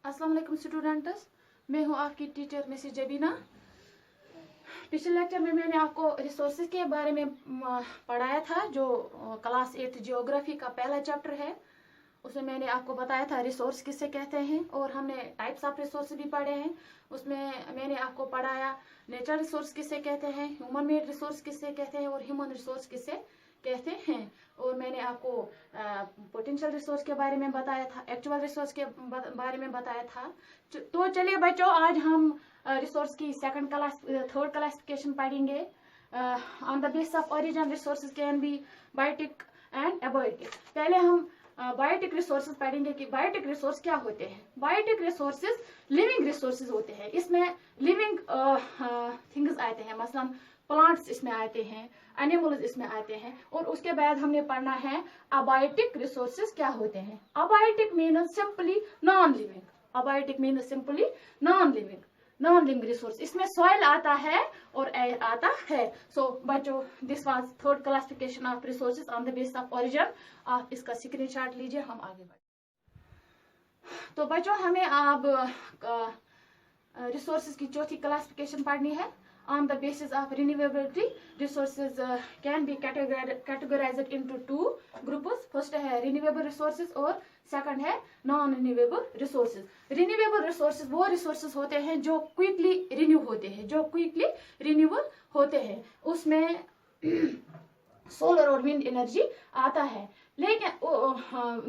अस्सलाम वालेकुम स्टूडेंट्स, मैं हूं आपकी टीचर मिसेस जबीना। पिछले लेक्चर में मैंने आपको रिसोर्सेज के बारे में पढ़ाया था, जो क्लास 8 जियोग्राफी का पहला चैप्टर है। उसमें मैंने आपको बताया था रिसोर्स किसे कहते हैं, और हमने टाइप्स ऑफ रिसोर्स भी पढ़े हैं। उसमें मैंने आपको पढ़ाया नेचुरल रिसोर्स किसे कहते हैं, ह्यूमन मेड रिसोर्स किसे कहते हैं और ह्यूमन रिसोर्स किसे कहते हैं। और मैंने आपको पोटेंशियल रिसोर्स के बारे में बताया था, एक्चुअल रिसोर्स के बारे में बताया था। तो चलिए बच्चों, आज हम रिसोर्स की थर्ड क्लासिफिकेशन पढ़ेंगे। On the basis of origin resources can be biotic and abiotic. पहले हम बायोटिक रिसोर्सेज पढ़ेंगे कि बायोटिक रिसोर्स क्या होते हैं। बायोटिक रिसोर्सेज लिविंग रिसोर्सेज होते हैं। इसमें लिविंग थिंग्स आते हैं, मसलन प्लांट्स इसमें आते हैं, एनिमल्स इसमें आते हैं। और उसके बाद हमने पढ़ना है अबायोटिक रिसोर्सेज क्या होते हैं। Abiotic means simply non living. Abiotic means simply non living resource. इसमें सॉइल आता है और एयर आता है। सो बच्चों, this was third classification of resources on the basis of origin. आप इसका स्क्रीनशॉट लीजिए, हम आगे बढ़े। तो बच्चों, हमें अब रिसोर्सेज की चौथी क्लासिफिकेशन पढ़नी है। On the basis of renewability, resources can be categorized into two groups. First है renewable resources और second है non-renewable resources. Renewable resources वो resources होते हैं जो quickly renew होते हैं, उसमें सोलर और विंड एनर्जी आता है। लेकिन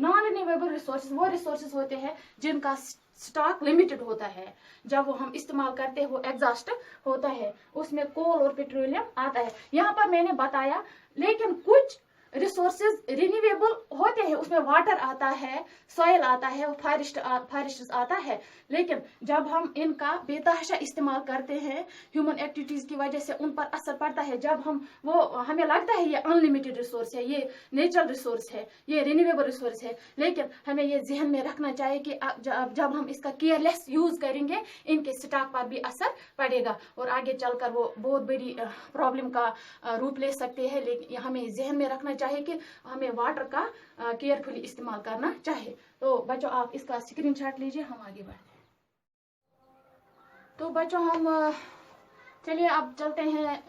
नॉन रिन्यूएबल रिसोर्सेज वो रिसोर्सेज होते हैं जिनका स्टॉक लिमिटेड होता है। जब वो हम इस्तेमाल करते हैं वो एग्जॉस्ट होता है, उसमें कोल और पेट्रोलियम आता है। यहाँ पर मैंने बताया, लेकिन कुछ रिसोर्सेज रिन्यूएबल होते हैं, उसमें वाटर आता है, सॉइल आता है, फॉरेस्ट आता है। लेकिन जब हम इनका बेतहाशा इस्तेमाल करते हैं, ह्यूमन एक्टिविटीज की वजह से उन पर असर पड़ता है। जब हमें लगता है ये अनलिमिटेड रिसोर्स है, ये नेचुरल रिसोर्स है, ये रिन्यूएबल रिसोर्स है, लेकिन हमें ये जहन में रखना चाहिए कि जब हम इसका केयरलेस यूज करेंगे, इनके स्टॉक पर भी असर पड़ेगा और आगे चलकर वो बहुत बड़ी प्रॉब्लम का रूप ले सकते हैं। लेकिन हमें जहन में रखना चाहिए कि हमें वाटर का केयरफुली इस्तेमाल करना चाहिए। तो बच्चों, आप इसका स्क्रीनशॉट लीजिए, हम आगे बढ़ते हैं। तो बच्चों, हम चलिए अब चलते हैं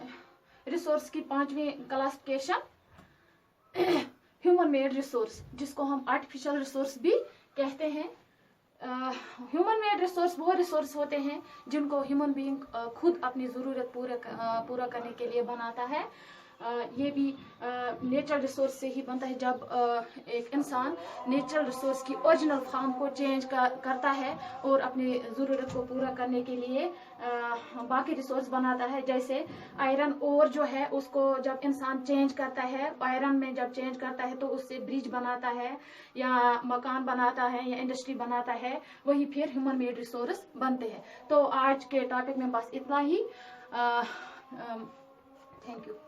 रिसोर्स की पांचवी क्लासिफिकेशन, ह्यूमन मेड रिसोर्स, जिसको हम आर्टिफिशियल रिसोर्स भी कहते हैं। ह्यूमन मेड रिसोर्स वो रिसोर्स होते हैं जिनको ह्यूमन बीइंग खुद अपनी ज़रूरत पूरा करने के लिए बनाता है। ये भी नेचुरल रिसोर्स से ही बनता है। जब एक इंसान नेचुरल रिसोर्स की ओरिजिनल फॉर्म को चेंज करता है और अपनी ज़रूरत को पूरा करने के लिए बाकी रिसोर्स बनाता है, जैसे आयरन ओर जो है उसको जब इंसान चेंज करता है, आयरन में जब चेंज करता है तो उससे ब्रिज बनाता है या मकान बनाता है या इंडस्ट्री बनाता है, वही फिर ह्यूमन मेड रिसोर्स बनते हैं। तो आज के टॉपिक में बस इतना ही। Thank you.